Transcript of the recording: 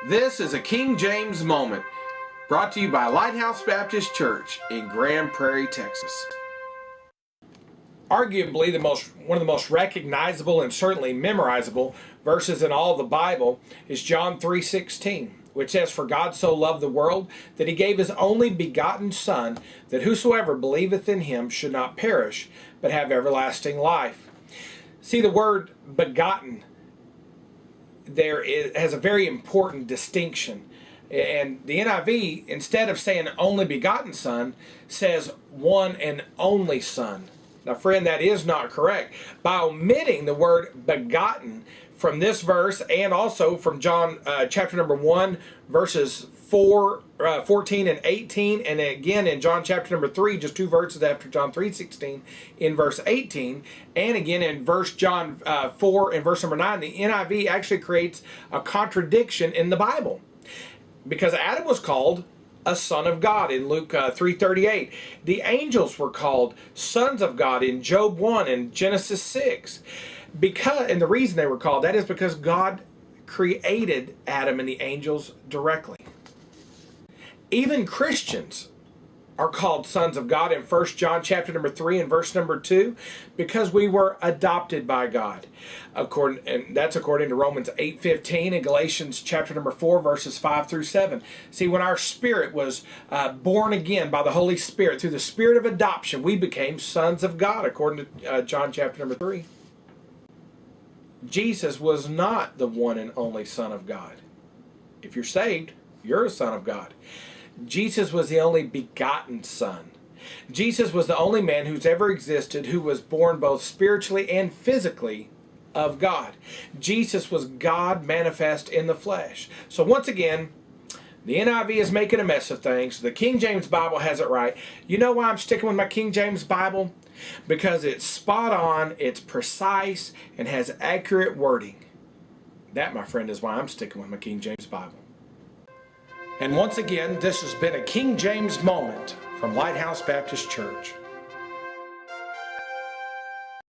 This is a King James Moment, brought to you by Lighthouse Baptist Church in Grand Prairie, Texas. Arguably one of the most recognizable and certainly memorizable verses in all the Bible is John 3:16, which says, "For God so loved the world that he gave his only begotten Son, that whosoever believeth in him should not perish, but have everlasting life." See, the word begotten has a very important distinction. And the NIV, instead of saying only begotten Son, says one and only Son. Now, friend, that is not correct. By omitting the word begotten from this verse and also from John chapter number 1, verses 14 and 18, and again in John chapter number 3, just two verses after John 3:16, in verse 18, and again in John 4 and verse number 9, the NIV actually creates a contradiction in the Bible. Because Adam was called a son of God in Luke 3:38. The angels were called sons of God in Job 1 and Genesis 6. And the reason they were called that is because God created Adam and the angels directly. Even Christians are called sons of God in 1 John chapter number 3 and verse number 2 because we were adopted by God. And that's according to Romans 8:15 and Galatians chapter number 4 verses 5 through 7. See, when our spirit was born again by the Holy Spirit, through the spirit of adoption, we became sons of God according to John chapter number 3. Jesus was not the one and only Son of God. If you're saved, you're a son of God. Jesus was the only begotten Son. Jesus was the only man who's ever existed who was born both spiritually and physically of God. Jesus was God manifest in the flesh. So once again, the NIV is making a mess of things. The King James Bible has it right. You know why I'm sticking with my King James Bible? Because it's spot on, it's precise, and has accurate wording. That, my friend, is why I'm sticking with my King James Bible. And once again, this has been a King James Moment from Lighthouse Baptist Church.